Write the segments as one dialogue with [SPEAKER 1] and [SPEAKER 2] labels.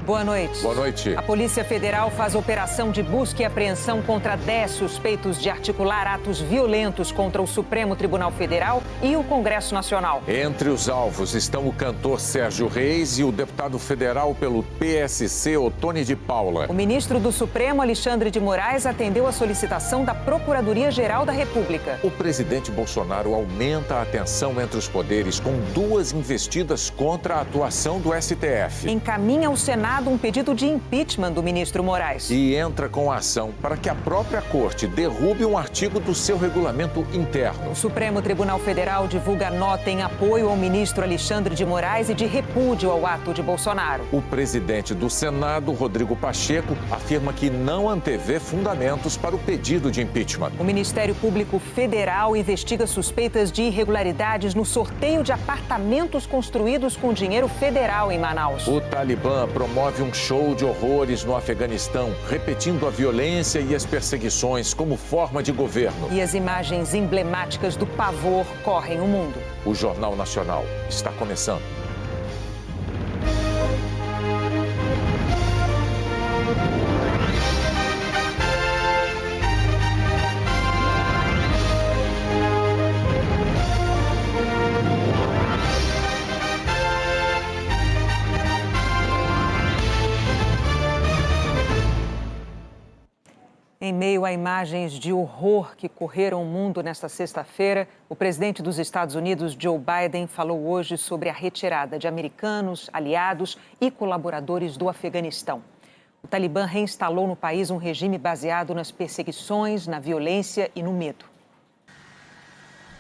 [SPEAKER 1] Boa noite.
[SPEAKER 2] Boa noite.
[SPEAKER 1] A Polícia Federal faz operação de busca e apreensão contra 10 suspeitos de articular atos violentos contra o Supremo Tribunal Federal e o Congresso Nacional.
[SPEAKER 2] Entre os alvos estão o cantor Sérgio Reis e o deputado federal pelo PSC, Ottoni de Paula.
[SPEAKER 1] O ministro do Supremo, Alexandre de Moraes, atendeu a solicitação da Procuradoria-Geral da República.
[SPEAKER 2] O presidente Bolsonaro aumenta a tensão entre os poderes com 2 investidas contra a atuação do STF.
[SPEAKER 1] Encaminha ao Senado um pedido de impeachment do ministro Moraes.
[SPEAKER 2] E entra com a ação para que a própria corte derrube um artigo do seu regulamento interno.
[SPEAKER 1] O Supremo Tribunal Federal divulga nota em apoio ao ministro Alexandre de Moraes e de repúdio ao ato de Bolsonaro.
[SPEAKER 2] O presidente do Senado, Rodrigo Pacheco, afirma que não antevê fundamentos para o pedido de impeachment.
[SPEAKER 1] O Ministério Público Federal investiga suspeitas de irregularidades no sorteio de apartamentos construídos com dinheiro federal em Manaus.
[SPEAKER 2] O Talibã promove um show de horrores no Afeganistão, repetindo a violência e as perseguições como forma de governo.
[SPEAKER 1] E as imagens emblemáticas do pavor correm o mundo.
[SPEAKER 2] O Jornal Nacional está começando.
[SPEAKER 1] Em meio a imagens de horror que correram o mundo nesta sexta-feira, o presidente dos Estados Unidos, Joe Biden, falou hoje sobre a retirada de americanos, aliados e colaboradores do Afeganistão. O Talibã reinstalou no país um regime baseado nas perseguições, na violência e no medo.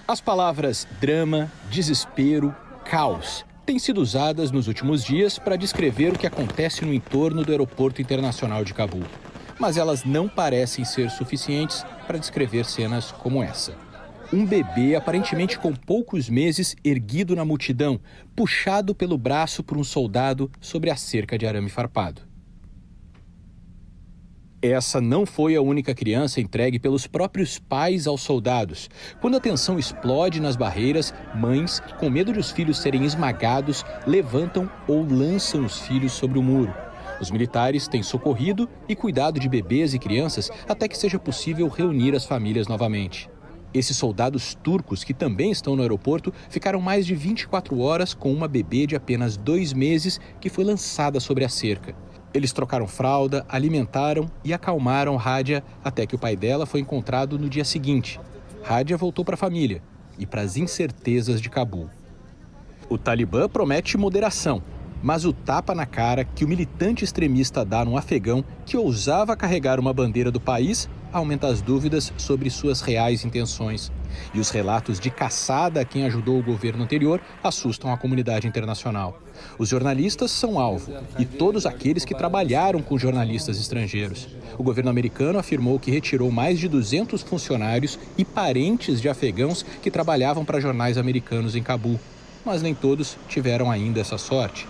[SPEAKER 3] As palavras drama, desespero, caos têm sido usadas nos últimos dias para descrever o que acontece no entorno do Aeroporto Internacional de Cabul. Mas elas não parecem ser suficientes para descrever cenas como essa. Um bebê, aparentemente com poucos meses, erguido na multidão, puxado pelo braço por um soldado sobre a cerca de arame farpado. Essa não foi a única criança entregue pelos próprios pais aos soldados. Quando a tensão explode nas barreiras, mães, com medo de os filhos serem esmagados, levantam ou lançam os filhos sobre o muro. Os militares têm socorrido e cuidado de bebês e crianças até que seja possível reunir as famílias novamente. Esses soldados turcos, que também estão no aeroporto, ficaram mais de 24 horas com uma bebê de apenas 2 meses que foi lançada sobre a cerca. Eles trocaram fralda, alimentaram e acalmaram Radia até que o pai dela foi encontrado no dia seguinte. Radia voltou para a família e para as incertezas de Cabul. O Talibã promete moderação. Mas o tapa na cara que o militante extremista dá num afegão que ousava carregar uma bandeira do país aumenta as dúvidas sobre suas reais intenções. E os relatos de caçada a quem ajudou o governo anterior assustam a comunidade internacional. Os jornalistas são alvo, e todos aqueles que trabalharam com jornalistas estrangeiros. O governo americano afirmou que retirou mais de 200 funcionários e parentes de afegãos que trabalhavam para jornais americanos em Cabul. Mas nem todos tiveram ainda essa sorte.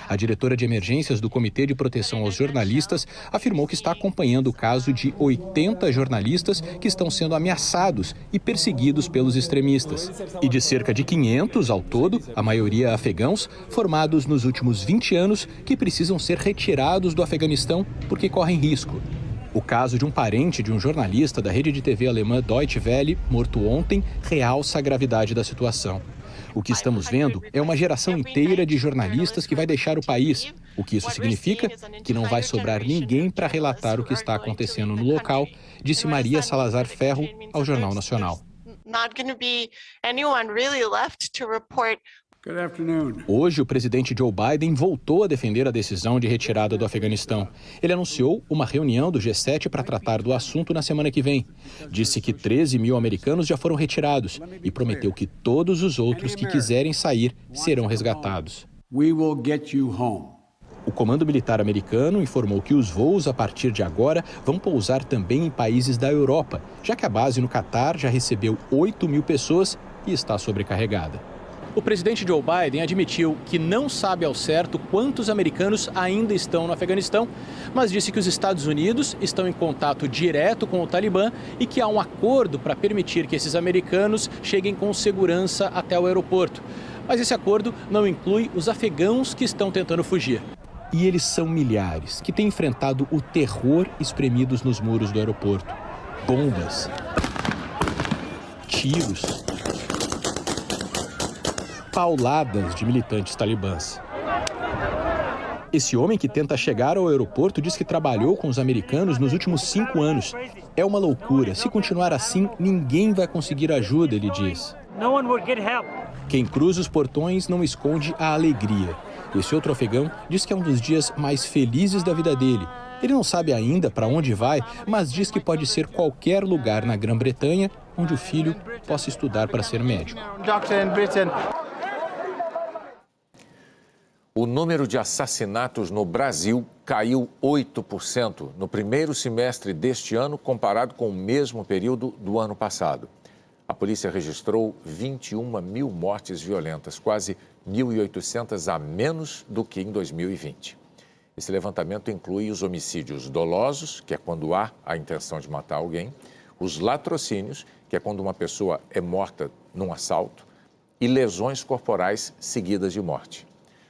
[SPEAKER 3] A diretora de emergências do Comitê de Proteção aos Jornalistas afirmou que está acompanhando o caso de 80 jornalistas que estão sendo ameaçados e perseguidos pelos extremistas. E de cerca de 500 ao todo, a maioria afegãos, formados nos últimos 20 anos, que precisam ser retirados do Afeganistão porque correm risco. O caso de um parente de um jornalista da rede de TV alemã Deutsche Welle, morto ontem, realça a gravidade da situação. O que estamos vendo é uma geração inteira de jornalistas que vai deixar o país. O que isso significa? Que não vai sobrar ninguém para relatar o que está acontecendo no local, disse Maria Salazar Ferro ao Jornal Nacional. Hoje, o presidente Joe Biden voltou a defender a decisão de retirada do Afeganistão. Ele anunciou uma reunião do G7 para tratar do assunto na semana que vem. Disse que 13 mil americanos já foram retirados e prometeu que todos os outros que quiserem sair serão resgatados. O Comando Militar americano informou que os voos a partir de agora vão pousar também em países da Europa, já que a base no Catar já recebeu 8 mil pessoas e está sobrecarregada. O presidente Joe Biden admitiu que não sabe ao certo quantos americanos ainda estão no Afeganistão, mas disse que os Estados Unidos estão em contato direto com o Talibã e que há um acordo para permitir que esses americanos cheguem com segurança até o aeroporto. Mas esse acordo não inclui os afegãos que estão tentando fugir. E eles são milhares, que têm enfrentado o terror espremidos nos muros do aeroporto. Bombas, tiros, pauladas de militantes talibãs. Esse homem que tenta chegar ao aeroporto diz que trabalhou com os americanos nos últimos 5 anos. É uma loucura. Se continuar assim, ninguém vai conseguir ajuda, ele diz. Quem cruza os portões não esconde a alegria. Esse outro afegão diz que é um dos dias mais felizes da vida dele. Ele não sabe ainda para onde vai, mas diz que pode ser qualquer lugar na Grã-Bretanha onde o filho possa estudar para ser médico.
[SPEAKER 2] O número de assassinatos no Brasil caiu 8% no primeiro semestre deste ano, comparado com o mesmo período do ano passado. A polícia registrou 21 mil mortes violentas, quase 1.800 a menos do que em 2020. Esse levantamento inclui os homicídios dolosos, que é quando há a intenção de matar alguém, os latrocínios, que é quando uma pessoa é morta num assalto, e lesões corporais seguidas de morte.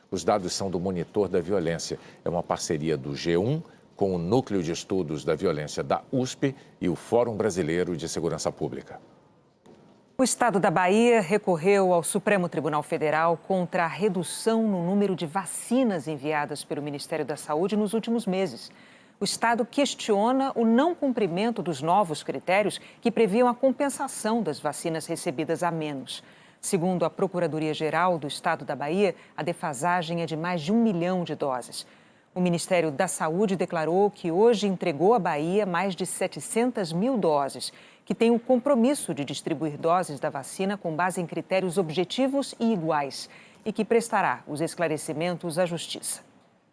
[SPEAKER 2] Os dados são do Monitor da Violência. É uma parceria do G1 com o Núcleo de Estudos da Violência da USP e o Fórum Brasileiro de Segurança Pública.
[SPEAKER 1] O estado da Bahia recorreu ao Supremo Tribunal Federal contra a redução no número de vacinas enviadas pelo Ministério da Saúde nos últimos meses. O estado questiona o não cumprimento dos novos critérios que previam a compensação das vacinas recebidas a menos. Segundo a Procuradoria-Geral do Estado da Bahia, a defasagem é de mais de 1 milhão de doses. O Ministério da Saúde declarou que hoje entregou à Bahia mais de 700 mil doses, que tem o compromisso de distribuir doses da vacina com base em critérios objetivos e iguais e que prestará os esclarecimentos à Justiça.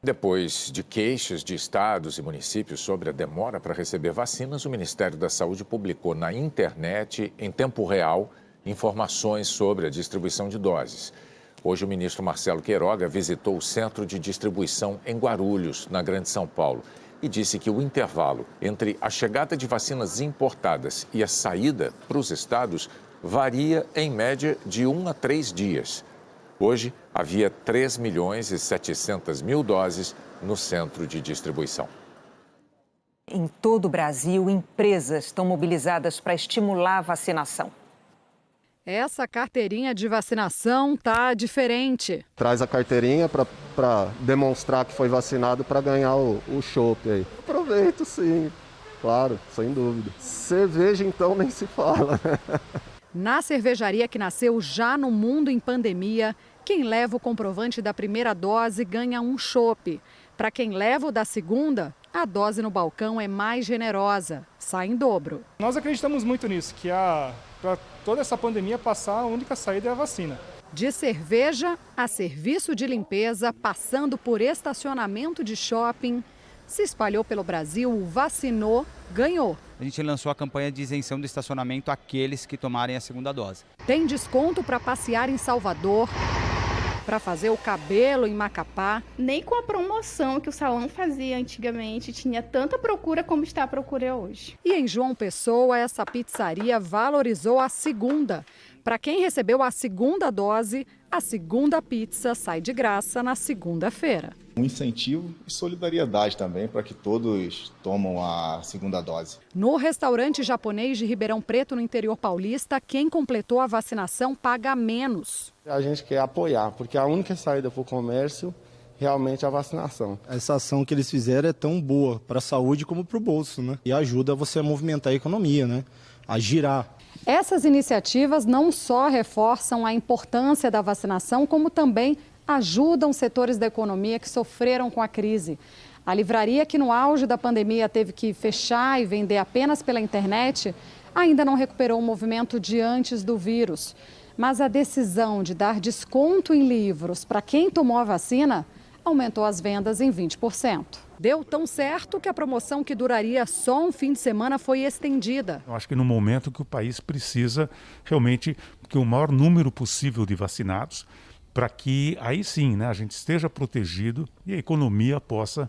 [SPEAKER 2] Depois de queixas de estados e municípios sobre a demora para receber vacinas, o Ministério da Saúde publicou na internet, em tempo real, informações sobre a distribuição de doses. Hoje, o ministro Marcelo Queiroga visitou o centro de distribuição em Guarulhos, na Grande São Paulo, e disse que o intervalo entre a chegada de vacinas importadas e a saída para os estados varia, em média, de 1 a 3 dias. Hoje, havia 3 milhões e 700 mil doses no centro de distribuição.
[SPEAKER 1] Em todo o Brasil, empresas estão mobilizadas para estimular a vacinação.
[SPEAKER 4] Essa carteirinha de vacinação tá diferente.
[SPEAKER 5] Traz a carteirinha para demonstrar que foi vacinado para ganhar o chopp aí. Aproveito sim, claro, sem dúvida. Cerveja então nem se fala.
[SPEAKER 4] Na cervejaria que nasceu já no mundo em pandemia, quem leva o comprovante da primeira dose ganha um chopp. Para quem leva o da segunda, a dose no balcão é mais generosa, sai em dobro.
[SPEAKER 6] Nós acreditamos muito nisso, que para toda essa pandemia passar, a única saída é a vacina.
[SPEAKER 4] De cerveja a serviço de limpeza, passando por estacionamento de shopping, se espalhou pelo Brasil, vacinou, ganhou.
[SPEAKER 7] A gente lançou a campanha de isenção do estacionamento àqueles que tomarem a segunda dose.
[SPEAKER 4] Tem desconto para passear em Salvador, para fazer o cabelo em Macapá.
[SPEAKER 8] Nem com a promoção que o salão fazia antigamente tinha tanta procura como está a procura hoje.
[SPEAKER 4] E em João Pessoa, essa pizzaria valorizou a segunda. Para quem recebeu a segunda dose, a segunda pizza sai de graça na segunda-feira.
[SPEAKER 9] Um incentivo e solidariedade também para que todos tomam a segunda dose.
[SPEAKER 4] No restaurante japonês de Ribeirão Preto, no interior paulista, quem completou a vacinação paga menos.
[SPEAKER 5] A gente quer apoiar, porque a única saída para o comércio realmente é a vacinação.
[SPEAKER 10] Essa ação que eles fizeram é tão boa para a saúde como para o bolso, né? E ajuda você a movimentar a economia, né? A girar.
[SPEAKER 4] Essas iniciativas não só reforçam a importância da vacinação, como também ajudam setores da economia que sofreram com a crise. A livraria, que no auge da pandemia teve que fechar e vender apenas pela internet, ainda não recuperou o movimento de antes do vírus. Mas a decisão de dar desconto em livros para quem tomou a vacina aumentou as vendas em 20%. Deu tão certo que a promoção, que duraria só um fim de semana, foi estendida.
[SPEAKER 11] Eu acho que no momento que o país precisa realmente que o maior número possível de vacinados, para que aí sim, né, a gente esteja protegido e a economia possa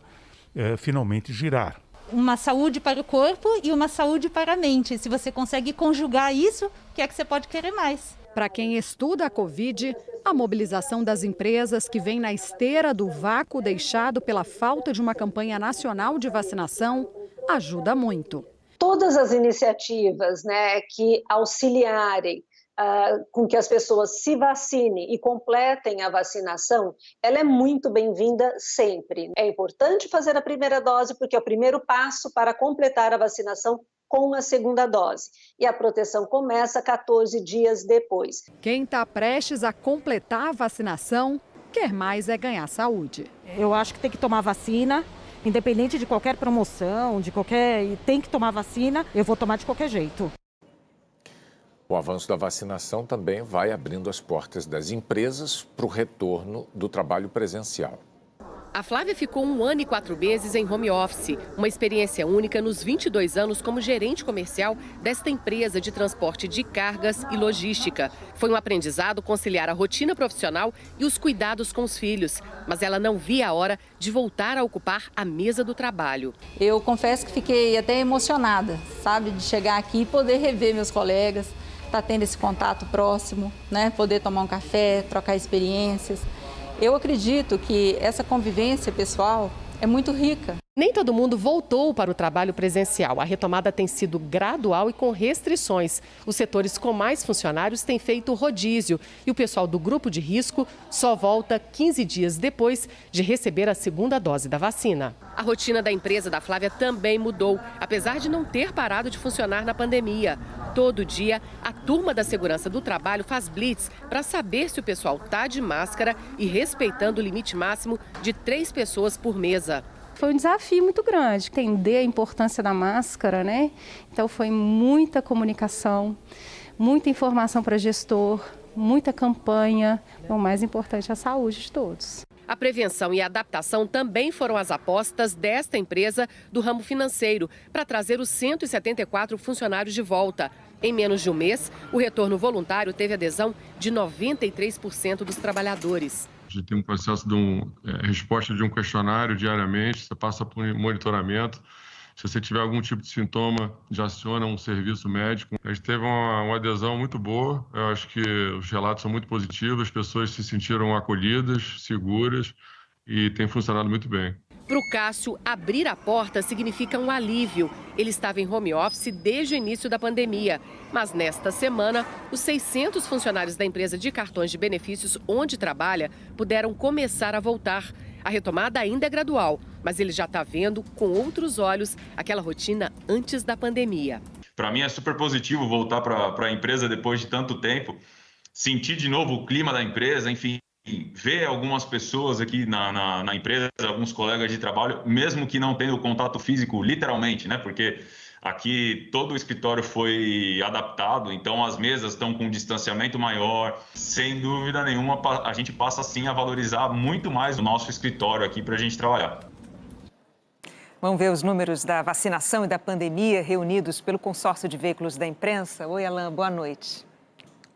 [SPEAKER 11] finalmente girar.
[SPEAKER 12] Uma saúde para o corpo e uma saúde para a mente. Se você consegue conjugar isso, o que é que você pode querer mais?
[SPEAKER 4] Para quem estuda a Covid, A mobilização das empresas, que vem na esteira do vácuo deixado pela falta de uma campanha nacional de vacinação, ajuda muito.
[SPEAKER 13] Todas as iniciativas, que auxiliarem com que as pessoas se vacinem e completem a vacinação, ela é muito bem-vinda sempre. É importante fazer a primeira dose porque é o primeiro passo para completar a vacinação com a segunda dose. E a proteção começa 14 dias depois.
[SPEAKER 4] Quem está prestes a completar a vacinação quer mais é ganhar saúde.
[SPEAKER 14] Eu acho que tem que tomar vacina, independente de qualquer promoção, tem que tomar vacina, eu vou tomar de qualquer jeito.
[SPEAKER 2] O avanço da vacinação também vai abrindo as portas das empresas para o retorno do trabalho presencial.
[SPEAKER 15] A Flávia ficou 1 ano e 4 meses em home office, uma experiência única nos 22 anos como gerente comercial desta empresa de transporte de cargas e logística. Foi um aprendizado conciliar a rotina profissional e os cuidados com os filhos, mas ela não via a hora de voltar a ocupar a mesa do trabalho.
[SPEAKER 16] Eu confesso que fiquei até emocionada, de chegar aqui e poder rever meus colegas, estar tendo esse contato próximo, poder tomar um café, trocar experiências. Eu acredito que essa convivência pessoal é muito rica.
[SPEAKER 15] Nem todo mundo voltou para o trabalho presencial. A retomada tem sido gradual e com restrições. Os setores com mais funcionários têm feito rodízio e o pessoal do grupo de risco só volta 15 dias depois de receber a segunda dose da vacina. A rotina da empresa da Flávia também mudou, apesar de não ter parado de funcionar na pandemia. Todo dia, a turma da segurança do trabalho faz blitz para saber se o pessoal está de máscara e respeitando o limite máximo de 3 pessoas por mesa.
[SPEAKER 17] Foi um desafio muito grande, entender a importância da máscara, Então foi muita comunicação, muita informação para gestor, muita campanha. O mais importante é a saúde de todos.
[SPEAKER 15] A prevenção e a adaptação também foram as apostas desta empresa do ramo financeiro para trazer os 174 funcionários de volta. Em menos de um mês, o retorno voluntário teve adesão de 93% dos trabalhadores.
[SPEAKER 18] A gente tem um processo de resposta de um questionário diariamente, você passa por um monitoramento. Se você tiver algum tipo de sintoma, já aciona um serviço médico. A gente teve uma adesão muito boa, eu acho que os relatos são muito positivos, as pessoas se sentiram acolhidas, seguras e tem funcionado muito bem.
[SPEAKER 15] Para o Cássio, abrir a porta significa um alívio. Ele estava em home office desde o início da pandemia. Mas nesta semana, os 600 funcionários da empresa de cartões de benefícios onde trabalha puderam começar a voltar. A retomada ainda é gradual, mas ele já está vendo com outros olhos aquela rotina antes da pandemia.
[SPEAKER 19] Para mim é super positivo voltar para a empresa depois de tanto tempo, sentir de novo o clima da empresa, enfim. Ver algumas pessoas aqui na empresa, alguns colegas de trabalho, mesmo que não tenham contato físico, literalmente, porque aqui todo o escritório foi adaptado, então as mesas estão com um distanciamento maior. Sem dúvida nenhuma, a gente passa sim a valorizar muito mais o nosso escritório aqui para a gente trabalhar.
[SPEAKER 1] Vamos ver os números da vacinação e da pandemia reunidos pelo consórcio de veículos da imprensa. Oi, Alain, boa noite.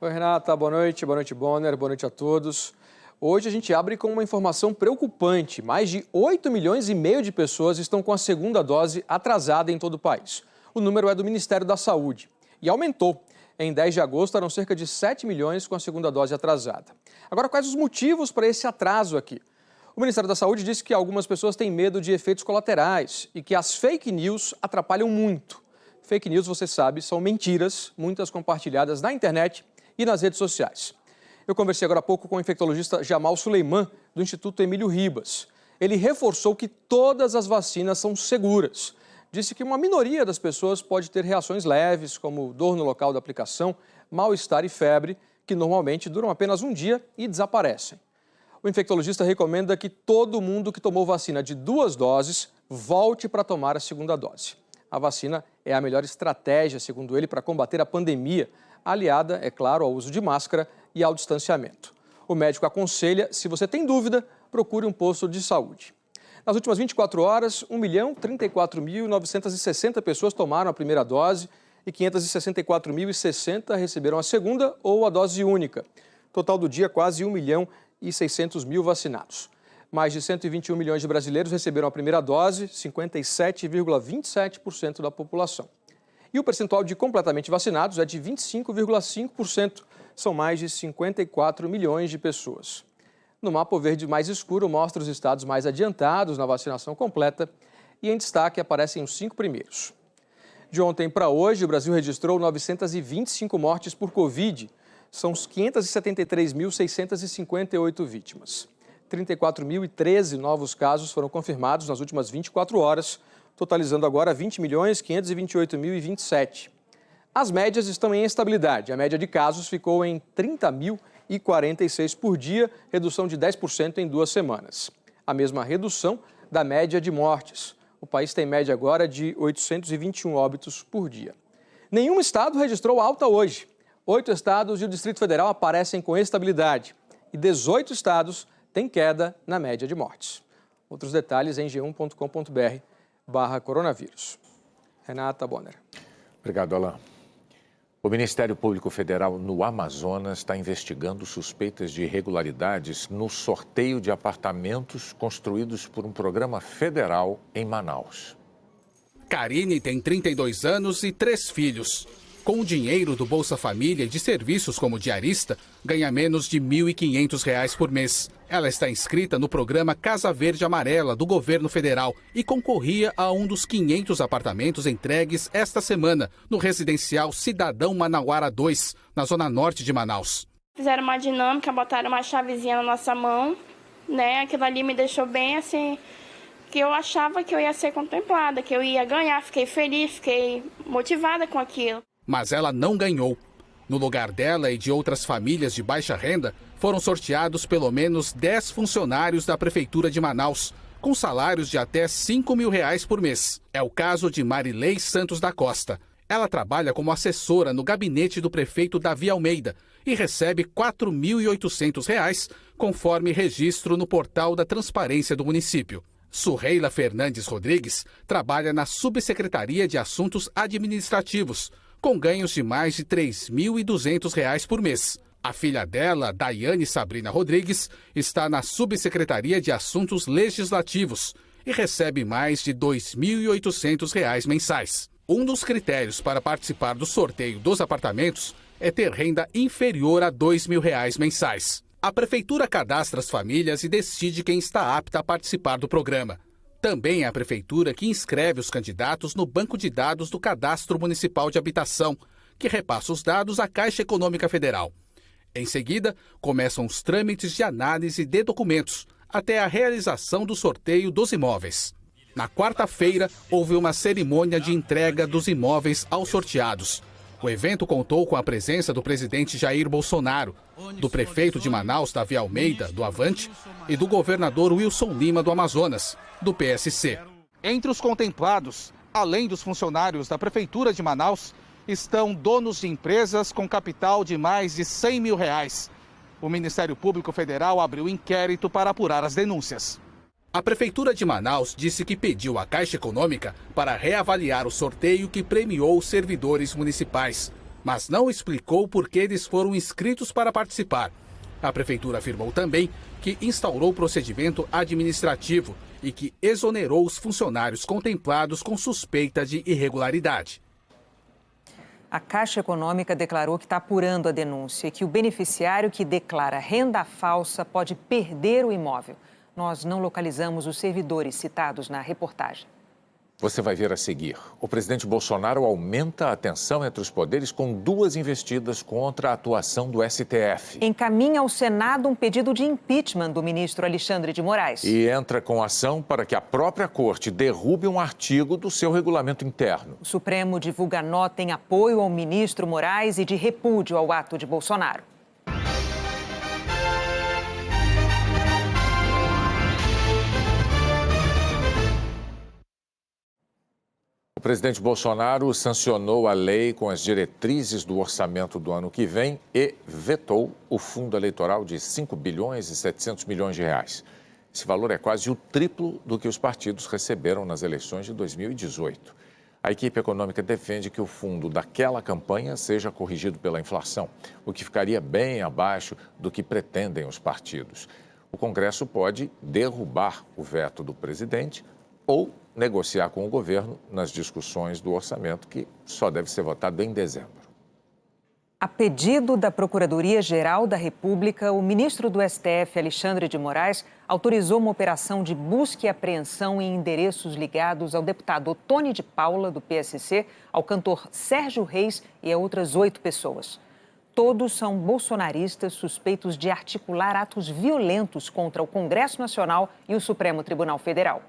[SPEAKER 20] Oi, Renata, boa noite, Bonner, boa noite a todos. Hoje a gente abre com uma informação preocupante. Mais de 8,5 milhões de pessoas estão com a segunda dose atrasada em todo o país. O número é do Ministério da Saúde e aumentou. Em 10 de agosto eram cerca de 7 milhões com a segunda dose atrasada. Agora, quais os motivos para esse atraso aqui? O Ministério da Saúde disse que algumas pessoas têm medo de efeitos colaterais e que as fake news atrapalham muito. Fake news, você sabe, são mentiras, muitas compartilhadas na internet e nas redes sociais. Eu conversei agora há pouco com o infectologista Jamal Suleiman, do Instituto Emílio Ribas. Ele reforçou que todas as vacinas são seguras. Disse que uma minoria das pessoas pode ter reações leves, como dor no local da aplicação, mal-estar e febre, que normalmente duram apenas um dia e desaparecem. O infectologista recomenda que todo mundo que tomou vacina de 2 doses volte para tomar a segunda dose. A vacina é a melhor estratégia, segundo ele, para combater a pandemia, aliada, é claro, ao uso de máscara e ao distanciamento. O médico aconselha, se você tem dúvida, procure um posto de saúde. Nas últimas 24 horas, 1.034.960 pessoas tomaram a primeira dose e 564.060 receberam a segunda ou a dose única. Total do dia, quase 1.600.000 vacinados. Mais de 121 milhões de brasileiros receberam a primeira dose, 57,27% da população. E o percentual de completamente vacinados é de 25,5%, são mais de 54 milhões de pessoas. No mapa, o verde mais escuro mostra os estados mais adiantados na vacinação completa e em destaque aparecem os 5 primeiros. De ontem para hoje, o Brasil registrou 925 mortes por Covid. São 573.658 vítimas. 34.013 novos casos foram confirmados nas últimas 24 horas, totalizando agora 20.528.027. As médias estão em estabilidade. A média de casos ficou em 30.046 por dia, redução de 10% em 2 semanas. A mesma redução da média de mortes. O país tem média agora de 821 óbitos por dia. Nenhum estado registrou alta hoje. 8 estados e o Distrito Federal aparecem com estabilidade. E 18 estados têm queda na média de mortes. Outros detalhes em g1.com.br/coronavírus. Renata Bonner.
[SPEAKER 2] Obrigado, Alain. O Ministério Público Federal no Amazonas está investigando suspeitas de irregularidades no sorteio de apartamentos construídos por um programa federal em Manaus.
[SPEAKER 21] Karine tem 32 anos e 3 filhos. Com o dinheiro do Bolsa Família e de serviços como diarista, ganha menos de R$ 1.500 por mês. Ela está inscrita no programa Casa Verde Amarela do governo federal e concorria a um dos 500 apartamentos entregues esta semana no residencial Cidadão Manauara 2, na zona norte de Manaus.
[SPEAKER 22] Fizeram uma dinâmica, botaram uma chavezinha na nossa mão, né? Aquilo ali me deixou bem assim, que eu achava que eu ia ser contemplada, que eu ia ganhar. Fiquei feliz, fiquei motivada com aquilo.
[SPEAKER 21] Mas ela não ganhou. No lugar dela e de outras famílias de baixa renda, foram sorteados pelo menos 10 funcionários da Prefeitura de Manaus, com salários de até R$ 5.000 por mês. É o caso de Marilei Santos da Costa. Ela trabalha como assessora no gabinete do prefeito Davi Almeida e recebe R$ 4.800, conforme registro no portal da transparência do município. Suheila Fernandes Rodrigues trabalha na Subsecretaria de Assuntos Administrativos, com ganhos de mais de R$ 3.200 por mês. A filha dela, Daiane Sabrina Rodrigues, está na Subsecretaria de Assuntos Legislativos e recebe mais de R$ 2.800 mensais. Um dos critérios para participar do sorteio dos apartamentos é ter renda inferior a R$ 2.000 mensais. A Prefeitura cadastra as famílias e decide quem está apta a participar do programa. Também é a Prefeitura que inscreve os candidatos no Banco de Dados do Cadastro Municipal de Habitação, que repassa os dados à Caixa Econômica Federal. Em seguida, começam os trâmites de análise de documentos, até a realização do sorteio dos imóveis. Na quarta-feira, houve uma cerimônia de entrega dos imóveis aos sorteados. O evento contou com a presença do presidente Jair Bolsonaro, do prefeito de Manaus, Davi Almeida, do Avante, e do governador Wilson Lima, do Amazonas, do PSC. Entre os contemplados, além dos funcionários da Prefeitura de Manaus, estão donos de empresas com capital de mais de R$ 100 mil. O Ministério Público Federal abriu inquérito para apurar as denúncias. A Prefeitura de Manaus disse que pediu à Caixa Econômica para reavaliar o sorteio que premiou os servidores municipais, mas não explicou por que eles foram inscritos para participar. A Prefeitura afirmou também que instaurou procedimento administrativo e que exonerou os funcionários contemplados com suspeita de irregularidade.
[SPEAKER 1] A Caixa Econômica declarou que está apurando a denúncia e que o beneficiário que declara renda falsa pode perder o imóvel. Nós não localizamos os servidores citados na reportagem.
[SPEAKER 2] Você vai ver a seguir. O presidente Bolsonaro aumenta a tensão entre os poderes com 2 investidas contra a atuação do STF.
[SPEAKER 1] Encaminha ao Senado um pedido de impeachment do ministro Alexandre de Moraes.
[SPEAKER 2] E entra com ação para que a própria corte derrube um artigo do seu regulamento interno.
[SPEAKER 1] O Supremo divulga nota em apoio ao ministro Moraes e de repúdio ao ato de Bolsonaro.
[SPEAKER 2] O presidente Bolsonaro sancionou a lei com as diretrizes do orçamento do ano que vem e vetou o fundo eleitoral de 5 bilhões e 700 milhões de reais. Esse valor é quase o triplo do que os partidos receberam nas eleições de 2018. A equipe econômica defende que o fundo daquela campanha seja corrigido pela inflação, o que ficaria bem abaixo do que pretendem os partidos. O Congresso pode derrubar o veto do presidente ou negociar com o governo nas discussões do orçamento, que só deve ser votado em dezembro.
[SPEAKER 1] A pedido da Procuradoria-Geral da República, o ministro do STF, Alexandre de Moraes, autorizou uma operação de busca e apreensão em endereços ligados ao deputado Ottoni de Paula, do PSC, ao cantor Sérgio Reis e a outras 8 pessoas. Todos são bolsonaristas suspeitos de articular atos violentos contra o Congresso Nacional e o Supremo Tribunal Federal.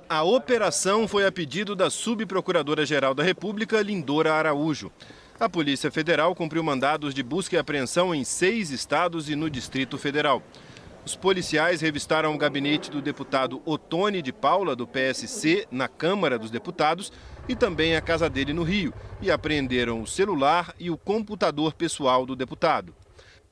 [SPEAKER 3] A operação foi a pedido da subprocuradora-geral da República, Lindora Araújo. A Polícia Federal cumpriu mandados de busca e apreensão em 6 estados e no Distrito Federal. Os policiais revistaram o gabinete do deputado Ottoni de Paula, do PSC, na Câmara dos Deputados, e também a casa dele no Rio, e apreenderam o celular e o computador pessoal do deputado.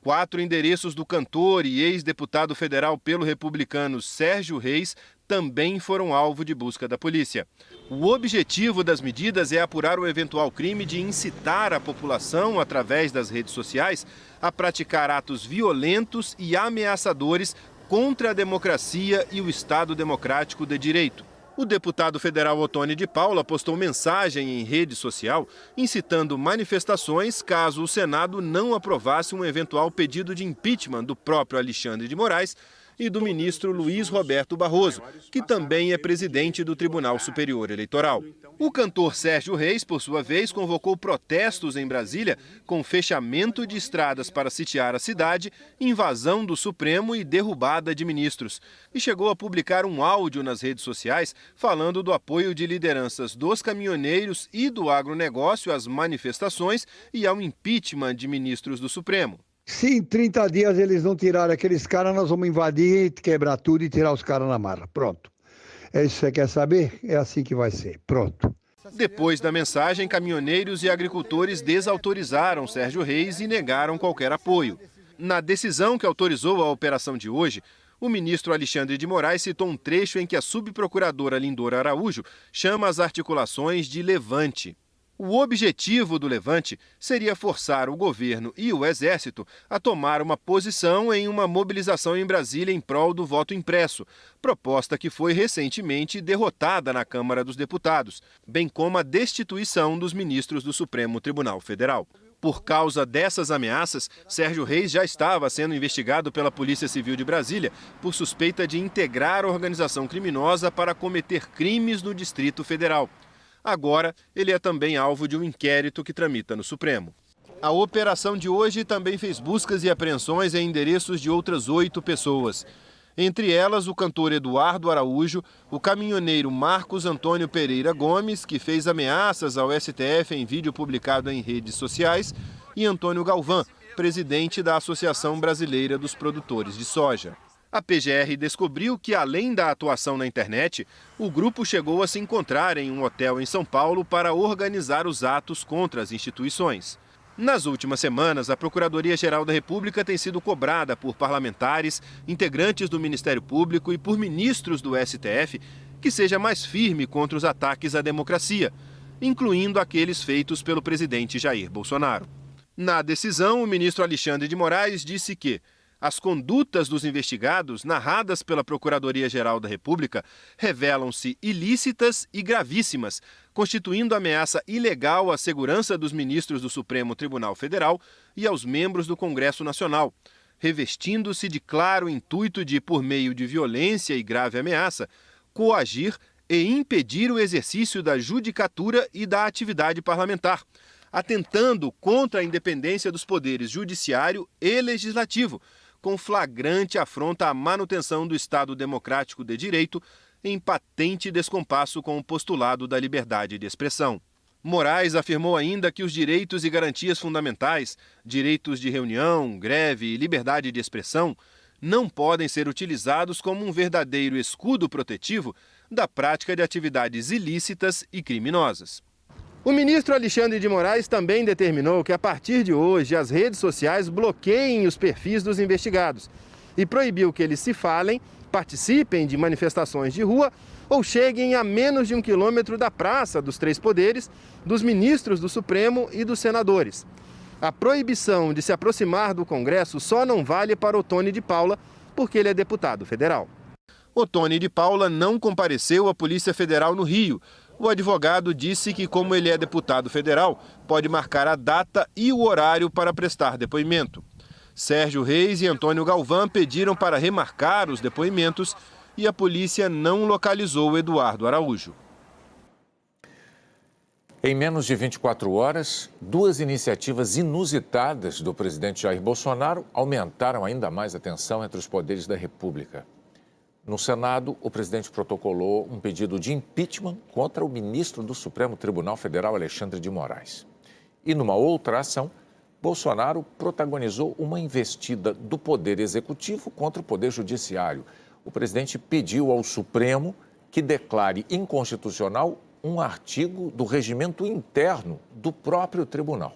[SPEAKER 3] 4 endereços do cantor e ex-deputado federal pelo republicano Sérgio Reis também foram alvo de busca da polícia. O objetivo das medidas é apurar o eventual crime de incitar a população, através das redes sociais, a praticar atos violentos e ameaçadores contra a democracia e o Estado Democrático de Direito. O deputado federal Ottoni de Paula postou mensagem em rede social incitando manifestações caso o Senado não aprovasse um eventual pedido de impeachment do próprio Alexandre de Moraes e do ministro Luiz Roberto Barroso, que também é presidente do Tribunal Superior Eleitoral. O cantor Sérgio Reis, por sua vez, convocou protestos em Brasília com fechamento de estradas para sitiar a cidade, invasão do Supremo e derrubada de ministros. E chegou a publicar um áudio nas redes sociais falando do apoio de lideranças dos caminhoneiros e do agronegócio às manifestações e ao impeachment de ministros do Supremo.
[SPEAKER 6] Se em 30 dias eles não tirarem aqueles caras, nós vamos invadir, quebrar tudo e tirar os caras na marra. Pronto. É isso que você quer saber? É assim que vai ser. Pronto.
[SPEAKER 3] Depois da mensagem, caminhoneiros e agricultores desautorizaram Sérgio Reis e negaram qualquer apoio. Na decisão que autorizou a operação de hoje, o ministro Alexandre de Moraes citou um trecho em que a subprocuradora Lindora Araújo chama as articulações de levante. O objetivo do levante seria forçar o governo e o Exército a tomar uma posição em uma mobilização em Brasília em prol do voto impresso, proposta que foi recentemente derrotada na Câmara dos Deputados, bem como a destituição dos ministros do Supremo Tribunal Federal. Por causa dessas ameaças, Sérgio Reis já estava sendo investigado pela Polícia Civil de Brasília por suspeita de integrar a organização criminosa para cometer crimes no Distrito Federal. Agora, ele é também alvo de um inquérito que tramita no Supremo. A operação de hoje também fez buscas e apreensões em endereços de outras 8 pessoas. Entre elas, o cantor Eduardo Araújo, o caminhoneiro Marcos Antônio Pereira Gomes, que fez ameaças ao STF em vídeo publicado em redes sociais, e Antônio Galvão, presidente da Associação Brasileira dos Produtores de Soja. A PGR descobriu que, além da atuação na internet, o grupo chegou a se encontrar em um hotel em São Paulo para organizar os atos contra as instituições. Nas últimas semanas, a Procuradoria-Geral da República tem sido cobrada por parlamentares, integrantes do Ministério Público e por ministros do STF que seja mais firme contra os ataques à democracia, incluindo aqueles feitos pelo presidente Jair Bolsonaro. Na decisão, o ministro Alexandre de Moraes disse que as condutas dos investigados, narradas pela Procuradoria-Geral da República, revelam-se ilícitas e gravíssimas, constituindo ameaça ilegal à segurança dos ministros do Supremo Tribunal Federal e aos membros do Congresso Nacional, revestindo-se de claro intuito de, por meio de violência e grave ameaça, coagir e impedir o exercício da judicatura e da atividade parlamentar, atentando contra a independência dos poderes judiciário e legislativo, com flagrante afronta à manutenção do Estado Democrático de Direito, em patente descompasso com o postulado da liberdade de expressão. Moraes afirmou ainda que os direitos e garantias fundamentais, direitos de reunião, greve e liberdade de expressão, não podem ser utilizados como um verdadeiro escudo protetivo da prática de atividades ilícitas e criminosas. O ministro Alexandre de Moraes também determinou que, a partir de hoje, as redes sociais bloqueiem os perfis dos investigados e proibiu que eles se falem, participem de manifestações de rua ou cheguem a menos de 1 quilômetro da Praça dos Três Poderes, dos ministros do Supremo e dos senadores. A proibição de se aproximar do Congresso só não vale para Ottoni de Paula, porque ele é deputado federal. Ottoni de Paula não compareceu à Polícia Federal no Rio, O advogado disse que, como ele é deputado federal, pode marcar a data e o horário para prestar depoimento. Sérgio Reis e Antônio Galvão pediram para remarcar os depoimentos e a polícia não localizou Eduardo Araújo.
[SPEAKER 2] Em menos de 24 horas, duas iniciativas inusitadas do presidente Jair Bolsonaro aumentaram ainda mais a tensão entre os poderes da República. No Senado, o presidente protocolou um pedido de impeachment contra o ministro do Supremo Tribunal Federal, Alexandre de Moraes. E numa outra ação, Bolsonaro protagonizou uma investida do Poder Executivo contra o Poder Judiciário. O presidente pediu ao Supremo que declare inconstitucional um artigo do regimento interno do próprio tribunal.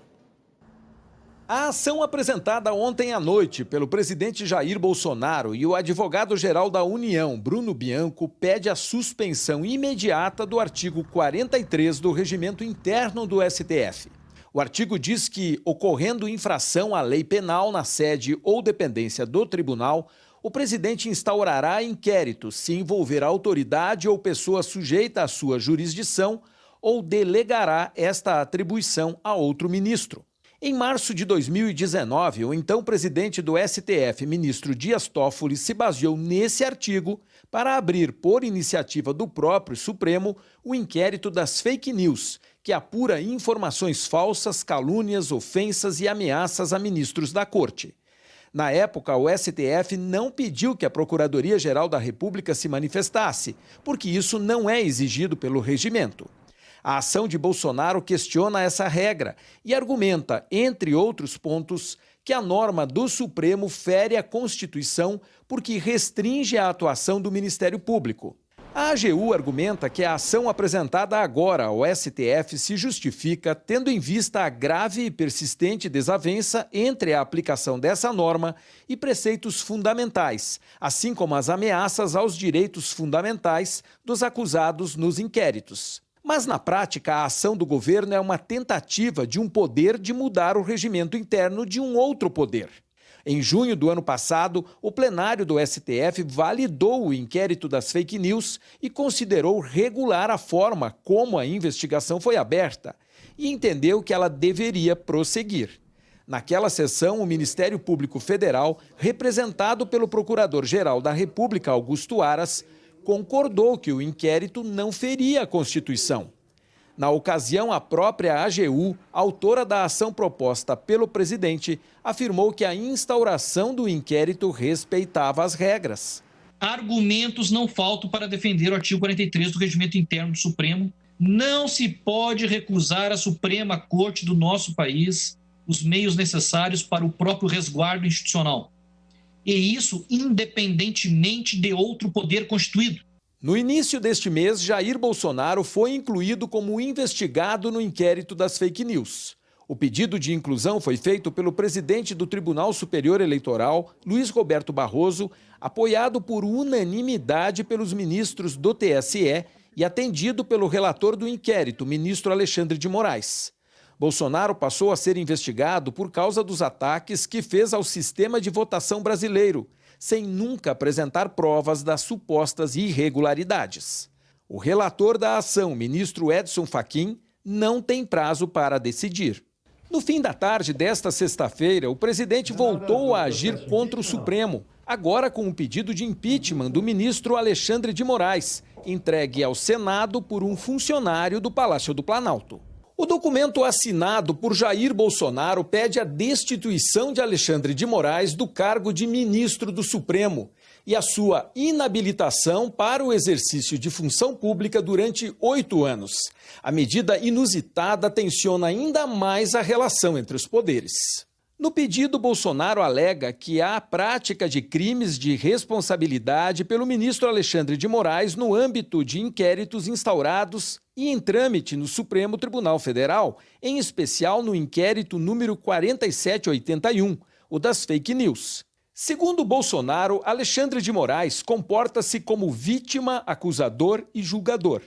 [SPEAKER 7] A ação apresentada ontem à noite pelo presidente Jair Bolsonaro e o advogado-geral da União, Bruno Bianco, pede a suspensão imediata do artigo 43 do regimento interno do STF. O artigo diz que, ocorrendo infração à lei penal na sede ou dependência do tribunal, o presidente instaurará inquérito se envolver a autoridade ou pessoa sujeita à sua jurisdição ou delegará esta atribuição a outro ministro. Em março de 2019, o então presidente do STF, ministro Dias Toffoli, se baseou nesse artigo para abrir, por iniciativa do próprio Supremo, o inquérito das fake news, que apura informações falsas, calúnias, ofensas e ameaças a ministros da Corte. Na época, o STF não pediu que a Procuradoria-Geral da República se manifestasse, porque isso não é exigido pelo regimento. A ação de Bolsonaro questiona essa regra e argumenta, entre outros pontos, que a norma do Supremo fere a Constituição porque restringe a atuação do Ministério Público. A AGU argumenta que a ação apresentada agora ao STF se justifica tendo em vista a grave e persistente desavença entre a aplicação dessa norma e preceitos fundamentais, assim como as ameaças aos direitos fundamentais dos acusados nos inquéritos. Mas, na prática, a ação do governo é uma tentativa de um poder de mudar o regimento interno de um outro poder. Em junho do ano passado, o plenário do STF validou o inquérito das fake news e considerou regular a forma como a investigação foi aberta e entendeu que ela deveria prosseguir. Naquela sessão, o Ministério Público Federal, representado pelo Procurador-Geral da República, Augusto Aras, concordou que o inquérito não feria a Constituição. Na ocasião, a própria AGU, autora da ação proposta pelo presidente, afirmou que a instauração do inquérito respeitava as regras.
[SPEAKER 8] Argumentos não faltam para defender o artigo 43 do Regimento Interno do Supremo. Não se pode recusar à Suprema Corte do nosso país os meios necessários para o próprio resguardo institucional. E isso independentemente de outro poder constituído.
[SPEAKER 7] No início deste mês, Jair Bolsonaro foi incluído como investigado no inquérito das fake news. O pedido de inclusão foi feito pelo presidente do Tribunal Superior Eleitoral, Luiz Roberto Barroso, apoiado por unanimidade pelos ministros do TSE e atendido pelo relator do inquérito, ministro Alexandre de Moraes. Bolsonaro passou a ser investigado por causa dos ataques que fez ao sistema de votação brasileiro, sem nunca apresentar provas das supostas irregularidades. O relator da ação, ministro Edson Fachin, não tem prazo para decidir. No fim da tarde desta sexta-feira, o presidente voltou a agir contra o Supremo, agora com um pedido de impeachment do ministro Alexandre de Moraes, entregue ao Senado por um funcionário do Palácio do Planalto. O documento assinado por Jair Bolsonaro pede a destituição de Alexandre de Moraes do cargo de ministro do Supremo e a sua inabilitação para o exercício de função pública durante 8 anos. A medida inusitada tensiona ainda mais a relação entre os poderes. No pedido, Bolsonaro alega que há prática de crimes de responsabilidade pelo ministro Alexandre de Moraes no âmbito de inquéritos instaurados e em trâmite no Supremo Tribunal Federal, em especial no inquérito número 4781, o das fake news. Segundo Bolsonaro, Alexandre de Moraes comporta-se como vítima, acusador e julgador,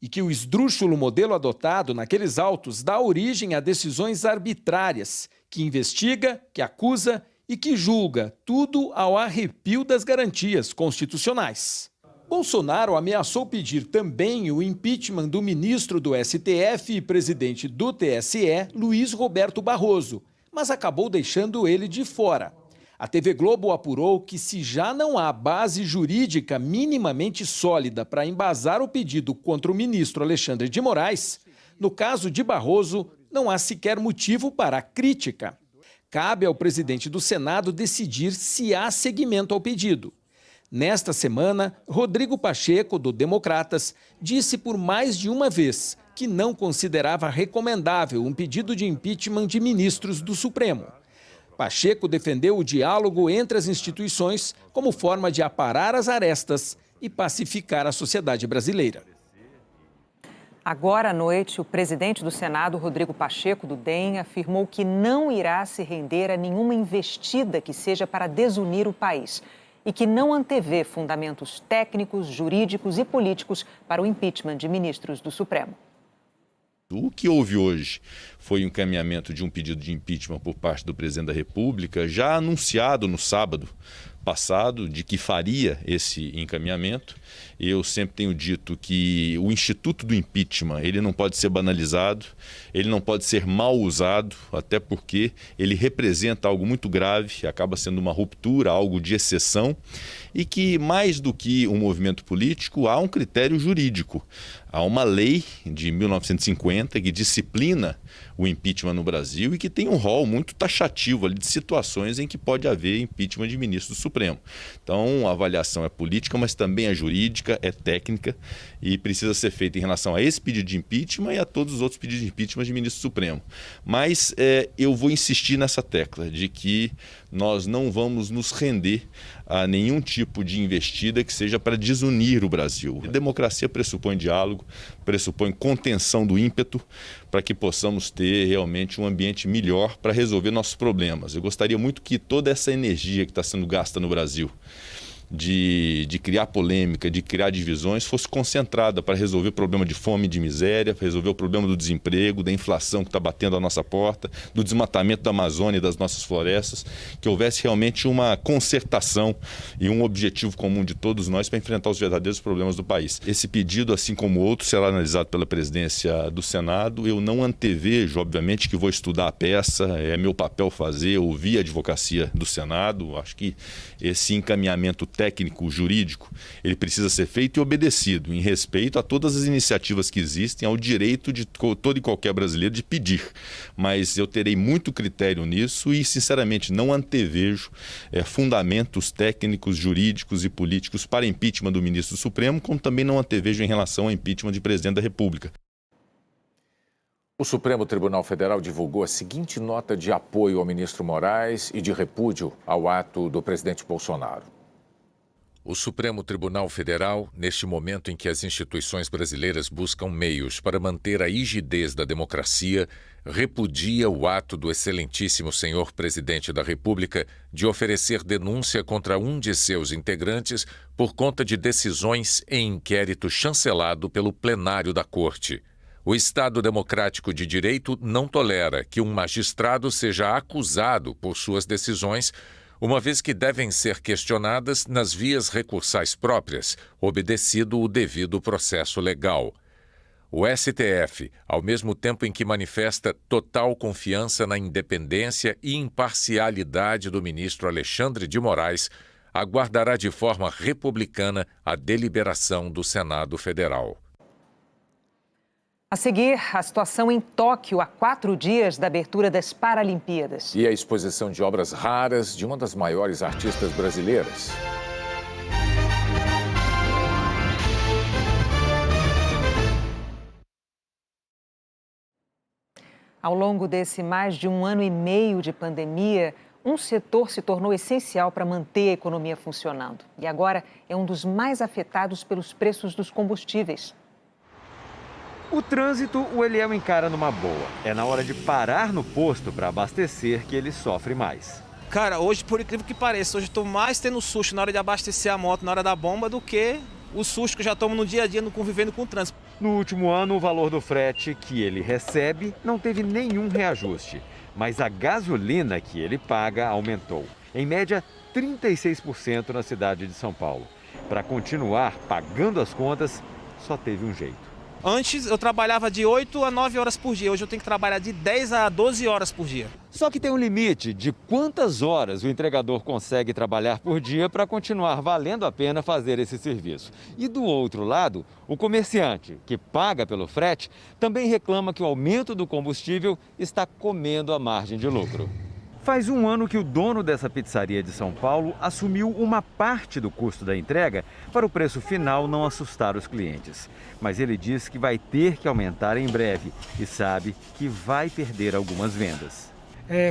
[SPEAKER 7] e que o esdrúxulo modelo adotado naqueles autos dá origem a decisões arbitrárias, que investiga, que acusa e que julga, tudo ao arrepio das garantias constitucionais. Bolsonaro ameaçou pedir também o impeachment do ministro do STF e presidente do TSE, Luiz Roberto Barroso, mas acabou deixando ele de fora. A TV Globo apurou que, se já não há base jurídica minimamente sólida para embasar o pedido contra o ministro Alexandre de Moraes, no caso de Barroso, não há sequer motivo para a crítica. Cabe ao presidente do Senado decidir se há seguimento ao pedido. Nesta semana, Rodrigo Pacheco, do Democratas, disse por mais de uma vez que não considerava recomendável um pedido de impeachment de ministros do Supremo. Pacheco defendeu o diálogo entre as instituições como forma de aparar as arestas e pacificar a sociedade brasileira.
[SPEAKER 1] Agora à noite, o presidente do Senado, Rodrigo Pacheco, do DEM, afirmou que não irá se render a nenhuma investida que seja para desunir o país e que não antevê fundamentos técnicos, jurídicos e políticos para o impeachment de ministros do Supremo.
[SPEAKER 5] O que houve hoje foi o encaminhamento de um pedido de impeachment por parte do presidente da República, já anunciado no sábado passado, de que faria esse encaminhamento. Eu sempre tenho dito que o instituto do impeachment, ele não pode ser banalizado, ele não pode ser mal usado, até porque ele representa algo muito grave, acaba sendo uma ruptura, algo de exceção, e que, mais do que um movimento político, há um critério jurídico. Há uma lei de 1950 que disciplina o impeachment no Brasil e que tem um rol muito taxativo ali de situações em que pode haver impeachment de ministro do Supremo. Então, a avaliação é política, mas também é jurídica, é técnica e precisa ser feita em relação a esse pedido de impeachment e a todos os outros pedidos de impeachment de ministro do Supremo. Mas eu vou insistir nessa tecla de que nós não vamos nos render a nenhum tipo de investida que seja para desunir o Brasil. A democracia pressupõe diálogo, pressupõe contenção do ímpeto para que possamos ter realmente um ambiente melhor para resolver nossos problemas. Eu gostaria muito que toda essa energia que está sendo gasta no Brasil de criar polêmica, de criar divisões, fosse concentrada para resolver o problema de fome e de miséria, para resolver o problema do desemprego, da inflação que está batendo à nossa porta, do desmatamento da Amazônia e das nossas florestas, que houvesse realmente uma concertação e um objetivo comum de todos nós para enfrentar os verdadeiros problemas do país. Esse pedido, assim como outro, será analisado pela presidência do Senado. Eu não antevejo, obviamente, que vou estudar a peça, é meu papel fazer, ouvir a advocacia do Senado. Acho que esse encaminhamento técnico, jurídico, ele precisa ser feito e obedecido em respeito a todas as iniciativas que existem, ao direito de todo e qualquer brasileiro de pedir. Mas eu terei muito critério nisso e, sinceramente, não antevejo fundamentos técnicos, jurídicos e políticos para impeachment do ministro do Supremo, como também não antevejo em relação ao impeachment de presidente da República.
[SPEAKER 2] O Supremo Tribunal Federal divulgou a seguinte nota de apoio ao ministro Moraes e de repúdio ao ato do presidente Bolsonaro. O Supremo Tribunal Federal, neste momento em que as instituições brasileiras buscam meios para manter a rigidez da democracia, repudia o ato do excelentíssimo senhor presidente da República de oferecer denúncia contra um de seus integrantes por conta de decisões em inquérito chancelado pelo plenário da Corte. O Estado Democrático de Direito não tolera que um magistrado seja acusado por suas decisões, uma vez que devem ser questionadas nas vias recursais próprias, obedecido o devido processo legal. O STF, ao mesmo tempo em que manifesta total confiança na independência e imparcialidade do ministro Alexandre de Moraes, aguardará de forma republicana a deliberação do Senado Federal.
[SPEAKER 1] A seguir, a situação em Tóquio a 4 dias da abertura das Paralimpíadas.
[SPEAKER 2] E a exposição de obras raras de uma das maiores artistas brasileiras.
[SPEAKER 1] Ao longo desse mais de 1 ano e meio de pandemia, um setor se tornou essencial para manter a economia funcionando. E agora é um dos mais afetados pelos preços dos combustíveis.
[SPEAKER 9] O trânsito, o Eliel encara numa boa. É na hora de parar no posto para abastecer que ele sofre mais.
[SPEAKER 23] Cara, hoje, por incrível que pareça, hoje eu estou mais tendo susto na hora de abastecer a moto, na hora da bomba, do que o susto que eu já tomo no dia a dia convivendo com o trânsito.
[SPEAKER 9] No último ano, o valor do frete que ele recebe não teve nenhum reajuste. Mas a gasolina que ele paga aumentou. Em média, 36% na cidade de São Paulo. Para continuar pagando as contas, só teve um jeito.
[SPEAKER 23] Antes eu trabalhava de 8 a 9 horas por dia, hoje eu tenho que trabalhar de 10 a 12 horas por dia.
[SPEAKER 9] Só que tem um limite de quantas horas o entregador consegue trabalhar por dia para continuar valendo a pena fazer esse serviço. E do outro lado, o comerciante, que paga pelo frete, também reclama que o aumento do combustível está comendo a margem de lucro. Faz um ano que o dono dessa pizzaria de São Paulo assumiu uma parte do custo da entrega para o preço final não assustar os clientes. Mas ele diz que vai ter que aumentar em breve e sabe que vai perder algumas vendas.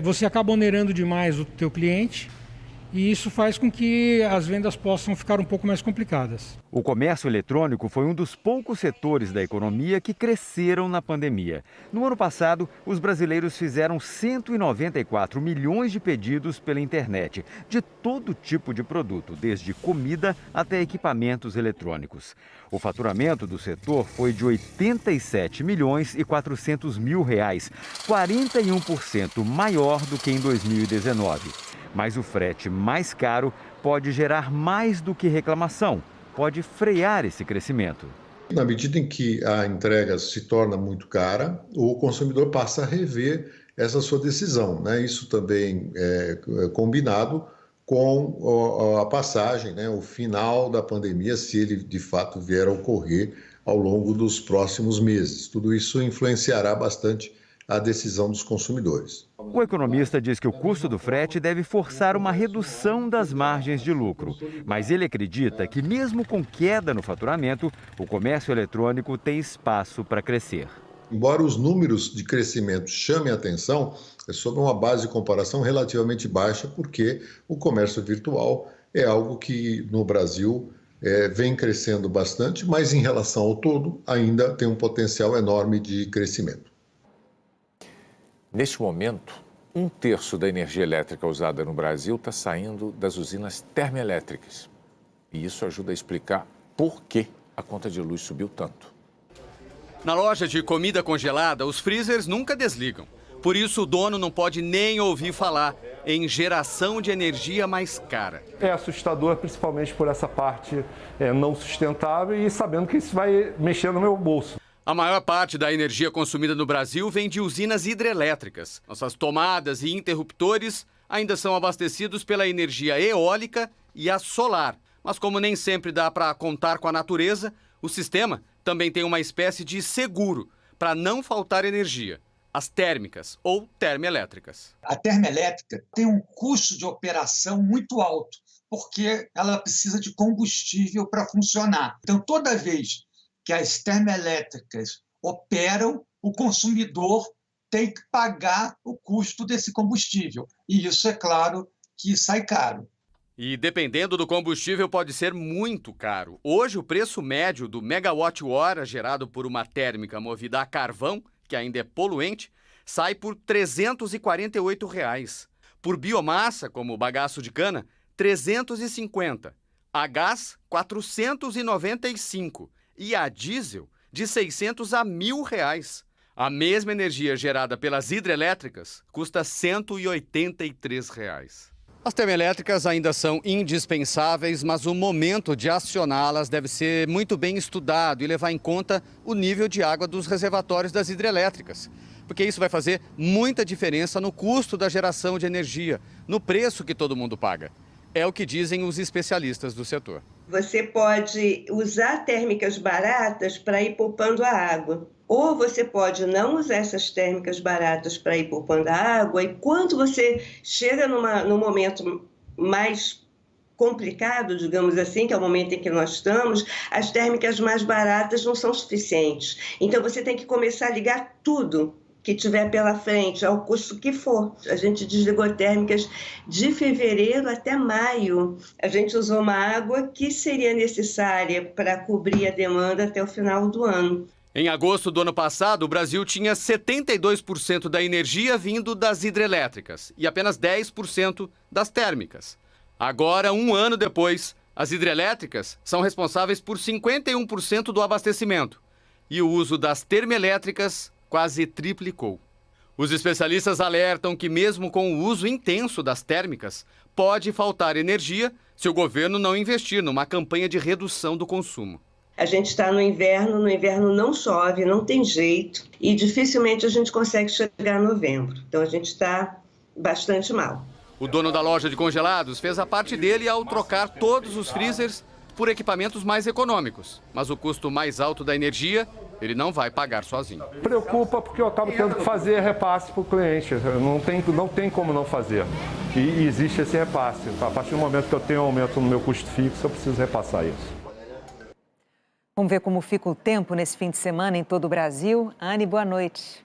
[SPEAKER 10] Você acaba onerando demais o teu cliente e isso faz com que as vendas possam ficar um pouco mais complicadas.
[SPEAKER 9] O comércio eletrônico foi um dos poucos setores da economia que cresceram na pandemia. No ano passado, os brasileiros fizeram 194 milhões de pedidos pela internet, de todo tipo de produto, desde comida até equipamentos eletrônicos. O faturamento do setor foi de 87 milhões e 400 mil reais, 41% maior do que em 2019. Mas o frete mais caro pode gerar mais do que reclamação, pode frear esse crescimento.
[SPEAKER 11] Na medida em que a entrega se torna muito cara, o consumidor passa a rever essa sua decisão, né? Isso também é combinado com a passagem, né? O final da pandemia, se ele de fato vier a ocorrer ao longo dos próximos meses. Tudo isso influenciará bastante a decisão dos consumidores.
[SPEAKER 9] O economista diz que o custo do frete deve forçar uma redução das margens de lucro, mas ele acredita que mesmo com queda no faturamento, o comércio eletrônico tem espaço para crescer.
[SPEAKER 11] Embora os números de crescimento chamem a atenção, é sobre uma base de comparação relativamente baixa, porque o comércio virtual é algo que no Brasil vem crescendo bastante, mas em relação ao todo ainda tem um potencial enorme de crescimento.
[SPEAKER 2] Neste momento, 1/3 da energia elétrica usada no Brasil está saindo das usinas termoelétricas. E isso ajuda a explicar por que a conta de luz subiu tanto.
[SPEAKER 12] Na loja de comida congelada, os freezers nunca desligam. Por isso, o dono não pode nem ouvir falar em geração de energia mais cara.
[SPEAKER 24] É assustador, principalmente por essa parte não sustentável e sabendo que isso vai mexer no meu bolso.
[SPEAKER 12] A maior parte da energia consumida no Brasil vem de usinas hidrelétricas. Nossas tomadas e interruptores ainda são abastecidos pela energia eólica e a solar. Mas como nem sempre dá para contar com a natureza, o sistema também tem uma espécie de seguro para não faltar energia. As térmicas ou termoelétricas.
[SPEAKER 25] A termoelétrica tem um custo de operação muito alto, porque ela precisa de combustível para funcionar. Então, toda vez que as termoelétricas operam, o consumidor tem que pagar o custo desse combustível. E isso, é claro, que sai caro.
[SPEAKER 12] E dependendo do combustível pode ser muito caro. Hoje o preço médio do megawatt-hora gerado por uma térmica movida a carvão, que ainda é poluente, sai por R$ 348. Por biomassa, como o bagaço de cana, R$ 350. A gás, R$ 495. E a diesel, de 600 a R$ 1.000. A mesma energia gerada pelas hidrelétricas custa R$ 183. As termoelétricas ainda são indispensáveis, mas o momento de acioná-las deve ser muito bem estudado e levar em conta o nível de água dos reservatórios das hidrelétricas, porque isso vai fazer muita diferença no custo da geração de energia, no preço que todo mundo paga. É o que dizem os especialistas do setor.
[SPEAKER 26] Você pode usar térmicas baratas para ir poupando a água. Ou você pode não usar essas térmicas baratas para ir poupando a água, e quando você chega num momento mais complicado, digamos assim, que é o momento em que nós estamos, as térmicas mais baratas não são suficientes. Então você tem que começar a ligar tudo que tiver pela frente, ao custo que for. A gente desligou térmicas de fevereiro até maio. A gente usou uma água que seria necessária para cobrir a demanda até o final do ano.
[SPEAKER 12] Em agosto do ano passado, o Brasil tinha 72% da energia vindo das hidrelétricas e apenas 10% das térmicas. Agora, um ano depois, as hidrelétricas são responsáveis por 51% do abastecimento e o uso das termoelétricas quase triplicou. Os especialistas alertam que mesmo com o uso intenso das térmicas, pode faltar energia se o governo não investir numa campanha de redução do consumo.
[SPEAKER 26] A gente está no inverno não chove, não tem jeito e dificilmente a gente consegue chegar a novembro. Então a gente está bastante mal.
[SPEAKER 12] O dono da loja de congelados fez a parte dele ao trocar todos os freezers por equipamentos mais econômicos. Mas o custo mais alto da energia, ele não vai pagar sozinho.
[SPEAKER 24] Preocupa porque eu acabo tendo que fazer repasse para o cliente. Não tem como não fazer. E existe esse repasse. A partir do momento que eu tenho aumento no meu custo fixo, eu preciso repassar isso.
[SPEAKER 1] Vamos ver como fica o tempo nesse fim de semana em todo o Brasil. Anne, boa noite.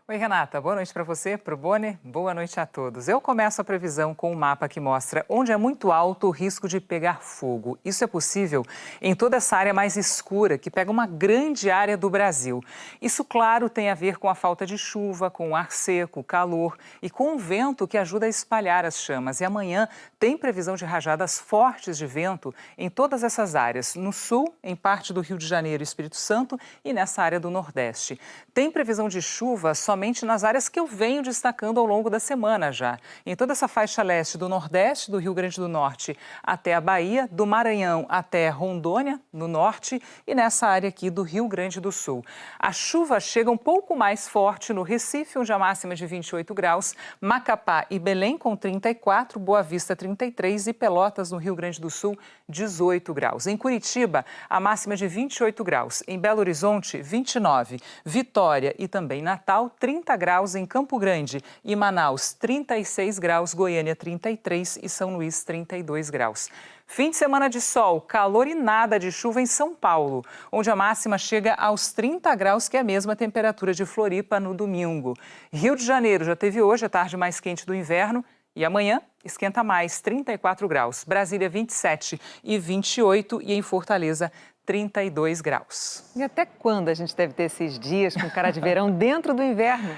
[SPEAKER 4] Oi, Renata. Boa noite para você, para o Boni. Boa noite a todos. Eu começo a previsão com um mapa que mostra onde é muito alto o risco de pegar fogo. Isso é possível em toda essa área mais escura, que pega uma grande área do Brasil. Isso, claro, tem a ver com a falta de chuva, com o ar seco, o calor e com o vento que ajuda a espalhar as chamas. E amanhã tem previsão de rajadas fortes de vento em todas essas áreas. No sul, em parte do Rio de Janeiro e Espírito Santo e nessa área do Nordeste. Tem previsão de chuva somente nas áreas que eu venho destacando ao longo da semana já. Em toda essa faixa leste do Nordeste, do Rio Grande do Norte até a Bahia, do Maranhão até Rondônia, no norte, e nessa área aqui do Rio Grande do Sul. A chuva chega um pouco mais forte no Recife, onde a máxima é de 28 graus, Macapá e Belém com 34, Boa Vista 33 e Pelotas, no Rio Grande do Sul, 18 graus. Em Curitiba, a máxima é de 28 graus. Em Belo Horizonte, 29. Vitória e também Natal, 30 graus em Campo Grande e Manaus, 36 graus, Goiânia 33 e São Luís 32 graus. Fim de semana de sol, calor e nada de chuva em São Paulo, onde a máxima chega aos 30 graus, que é a mesma temperatura de Floripa no domingo. Rio de Janeiro já teve hoje a tarde mais quente do inverno e amanhã esquenta mais, 34 graus. Brasília 27 e 28 e em Fortaleza 32 graus.
[SPEAKER 1] E até quando a gente deve ter esses dias com cara de verão dentro do inverno?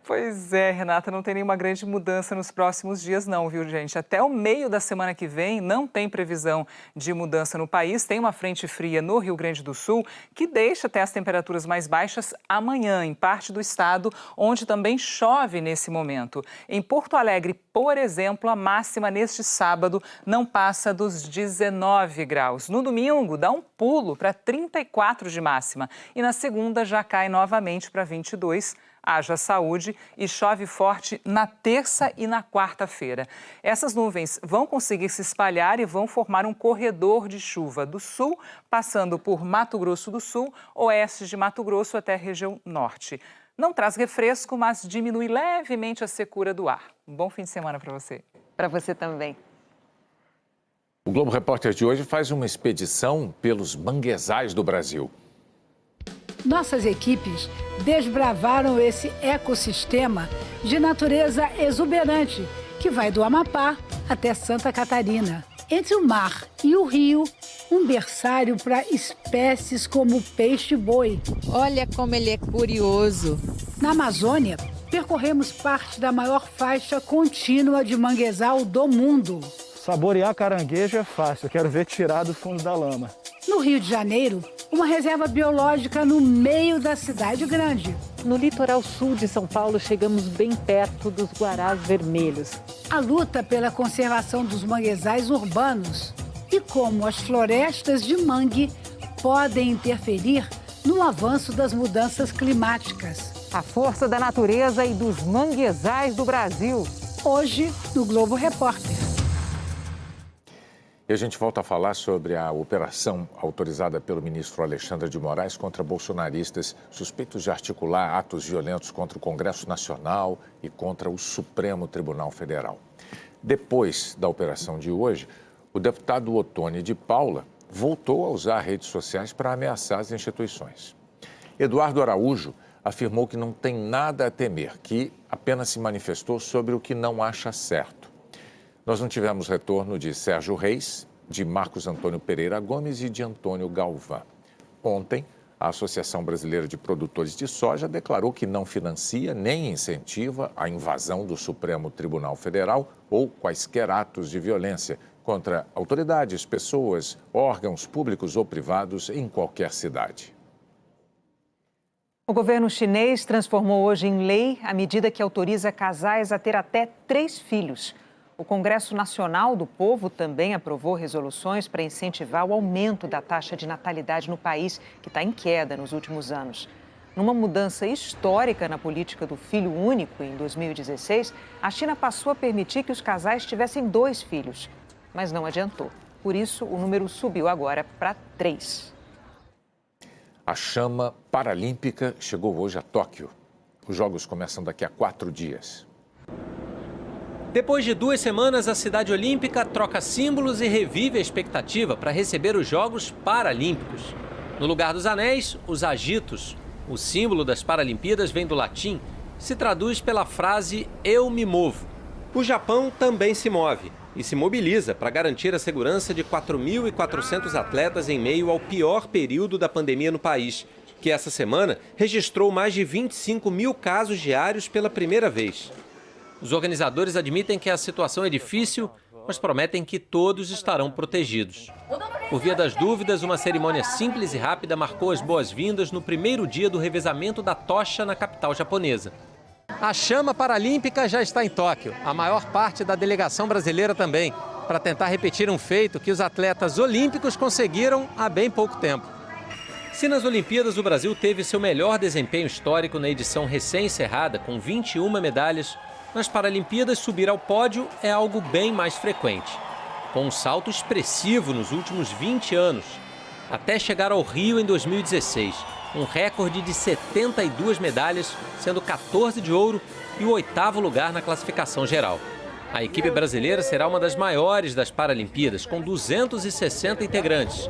[SPEAKER 4] Pois é, Renata, não tem nenhuma grande mudança nos próximos dias não, viu, gente? Até o meio da semana que vem não tem previsão de mudança no país. Tem uma frente fria no Rio Grande do Sul que deixa até as temperaturas mais baixas amanhã, em parte do estado, onde também chove nesse momento. Em Porto Alegre, por exemplo, a máxima neste sábado não passa dos 19 graus. No domingo, dá um pulo para 34 de máxima. E na segunda já cai novamente para 22. Haja saúde e chove forte na terça e na quarta-feira. Essas nuvens vão conseguir se espalhar e vão formar um corredor de chuva do sul, passando por Mato Grosso do Sul, oeste de Mato Grosso até a região norte. Não traz refresco, mas diminui levemente a secura do ar. Um bom fim de semana para você.
[SPEAKER 1] Para você também.
[SPEAKER 2] O Globo Repórter de hoje faz uma expedição pelos manguezais do Brasil.
[SPEAKER 13] Nossas equipes desbravaram esse ecossistema de natureza exuberante que vai do Amapá até Santa Catarina. Entre o mar e o rio, um berçário para espécies como o peixe-boi.
[SPEAKER 14] Olha como ele é curioso.
[SPEAKER 13] Na Amazônia, percorremos parte da maior faixa contínua de manguezal do mundo.
[SPEAKER 16] Saborear caranguejo é fácil, eu quero ver tirar do fundo da lama.
[SPEAKER 13] No Rio de Janeiro, uma reserva biológica no meio da cidade grande.
[SPEAKER 17] No litoral sul de São Paulo, chegamos bem perto dos guarás vermelhos.
[SPEAKER 13] A luta pela conservação dos manguezais urbanos e como as florestas de mangue podem interferir no avanço das mudanças climáticas.
[SPEAKER 17] A força da natureza e dos manguezais do Brasil.
[SPEAKER 13] Hoje, no Globo Repórter.
[SPEAKER 2] E a gente volta a falar sobre a operação autorizada pelo ministro Alexandre de Moraes contra bolsonaristas suspeitos de articular atos violentos contra o Congresso Nacional e contra o Supremo Tribunal Federal. Depois da operação de hoje, o deputado Ottoni de Paula voltou a usar redes sociais para ameaçar as instituições. Eduardo Araújo afirmou que não tem nada a temer, que apenas se manifestou sobre o que não acha certo. Nós não tivemos retorno de Sérgio Reis, de Marcos Antônio Pereira Gomes e de Antônio Galvão. Ontem, a Associação Brasileira de Produtores de Soja declarou que não financia nem incentiva a invasão do Supremo Tribunal Federal ou quaisquer atos de violência contra autoridades, pessoas, órgãos públicos ou privados em qualquer cidade.
[SPEAKER 1] O governo chinês transformou hoje em lei a medida que autoriza casais a ter até 3 filhos. O Congresso Nacional do Povo também aprovou resoluções para incentivar o aumento da taxa de natalidade no país, que está em queda nos últimos anos. Numa mudança histórica na política do filho único, em 2016, a China passou a permitir que os casais tivessem 2 filhos, mas não adiantou. Por isso, o número subiu agora para 3.
[SPEAKER 2] A chama paralímpica chegou hoje a Tóquio. Os Jogos começam daqui a 4 dias.
[SPEAKER 15] Depois de 2 semanas, a cidade olímpica troca símbolos e revive a expectativa para receber os Jogos Paralímpicos. No lugar dos anéis, os agitos. O símbolo das Paralimpíadas vem do latim, se traduz pela frase "eu me movo". O Japão também se move e se mobiliza para garantir a segurança de 4.400 atletas em meio ao pior período da pandemia no país, que essa semana registrou mais de 25 mil casos diários pela primeira vez. Os organizadores admitem que a situação é difícil, mas prometem que todos estarão protegidos. Por via das dúvidas, uma cerimônia simples e rápida marcou as boas-vindas no primeiro dia do revezamento da tocha na capital japonesa. A chama paralímpica já está em Tóquio, a maior parte da delegação brasileira também, para tentar repetir um feito que os atletas olímpicos conseguiram há bem pouco tempo. Se nas Olimpíadas o Brasil teve seu melhor desempenho histórico na edição recém-encerrada, com 21 medalhas, nas Paralimpíadas subir ao pódio é algo bem mais frequente, com um salto expressivo nos últimos 20 anos, até chegar ao Rio em 2016, um recorde de 72 medalhas, sendo 14 de ouro e o 8º lugar na classificação geral. A equipe brasileira será uma das maiores das Paralimpíadas, com 260 integrantes.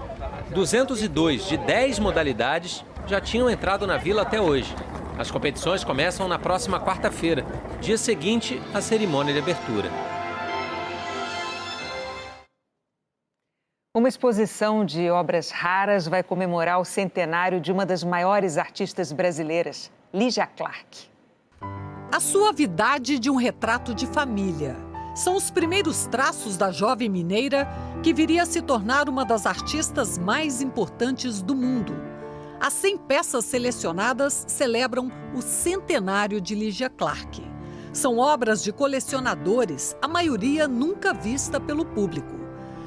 [SPEAKER 15] 202 de 10 modalidades já tinham entrado na vila até hoje. As competições começam na próxima quarta-feira, dia seguinte à cerimônia de abertura.
[SPEAKER 1] Uma exposição de obras raras vai comemorar o centenário de uma das maiores artistas brasileiras, Lígia Clark.
[SPEAKER 18] A suavidade de um retrato de família. São os primeiros traços da jovem mineira que viria a se tornar uma das artistas mais importantes do mundo. As 100 peças selecionadas celebram o centenário de Lígia Clark. São obras de colecionadores, a maioria nunca vista pelo público.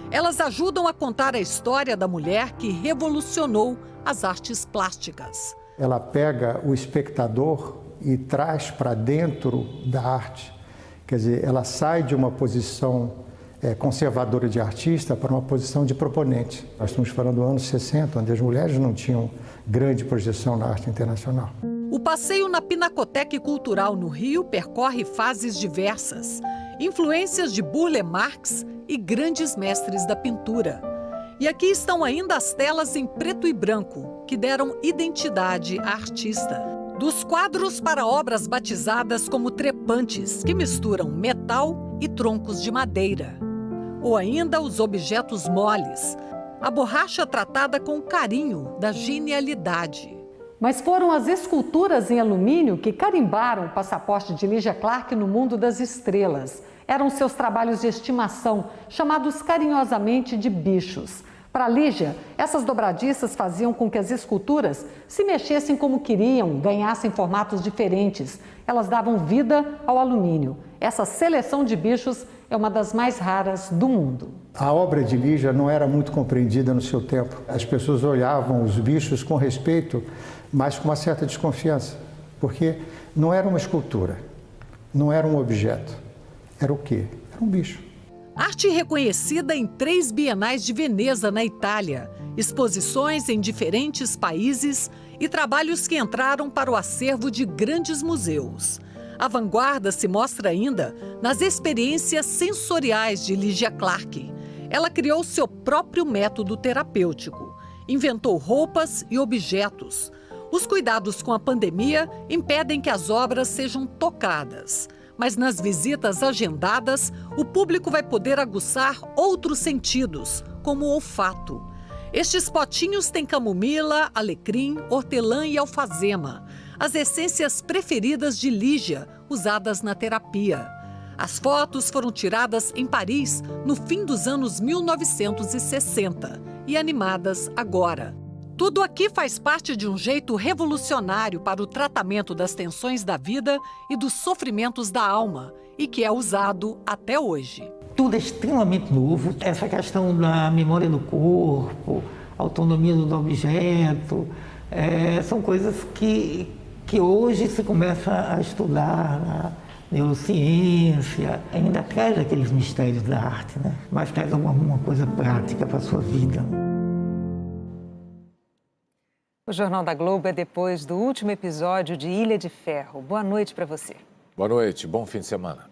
[SPEAKER 18] Elas ajudam a contar a história da mulher que revolucionou as artes plásticas.
[SPEAKER 19] Ela pega o espectador e traz para dentro da arte. Quer dizer, ela sai de uma posição conservadora de artista para uma posição de proponente. Nós estamos falando do anos 60, onde as mulheres não tinham grande projeção na arte internacional.
[SPEAKER 18] O passeio na Pinacoteca Cultural no Rio percorre fases diversas, influências de Burle Marx e grandes mestres da pintura. E aqui estão ainda as telas em preto e branco, que deram identidade à artista. Dos quadros para obras batizadas como trepantes, que misturam metal e troncos de madeira. Ou ainda os objetos moles, a borracha tratada com carinho da genialidade.
[SPEAKER 20] Mas foram as esculturas em alumínio que carimbaram o passaporte de Lígia Clark no mundo das estrelas. Eram seus trabalhos de estimação, chamados carinhosamente de bichos. Para Lígia, essas dobradiças faziam com que as esculturas se mexessem como queriam, ganhassem formatos diferentes. Elas davam vida ao alumínio. Essa seleção de bichos é uma das mais raras do mundo.
[SPEAKER 19] A obra de Lígia não era muito compreendida no seu tempo. As pessoas olhavam os bichos com respeito, mas com uma certa desconfiança, porque não era uma escultura, não era um objeto. Era o quê? Era um bicho.
[SPEAKER 18] Arte reconhecida em 3 bienais de Veneza, na Itália, exposições em diferentes países e trabalhos que entraram para o acervo de grandes museus. A vanguarda se mostra ainda nas experiências sensoriais de Lígia Clark. Ela criou seu próprio método terapêutico, inventou roupas e objetos. Os cuidados com a pandemia impedem que as obras sejam tocadas. Mas nas visitas agendadas, o público vai poder aguçar outros sentidos, como o olfato. Estes potinhos têm camomila, alecrim, hortelã e alfazema, as essências preferidas de Lígia, usadas na terapia. As fotos foram tiradas em Paris no fim dos anos 1960 e animadas agora. Tudo aqui faz parte de um jeito revolucionário para o tratamento das tensões da vida e dos sofrimentos da alma, e que é usado até hoje.
[SPEAKER 3] Tudo é extremamente novo. Essa questão da memória do corpo, autonomia do objeto, são coisas que hoje se começa a estudar na neurociência. Ainda traz aqueles mistérios da arte, né? Mas traz alguma coisa prática para a sua vida.
[SPEAKER 1] O Jornal da Globo é depois do último episódio de Ilha de Ferro. Boa noite para você.
[SPEAKER 2] Boa noite, bom fim de semana.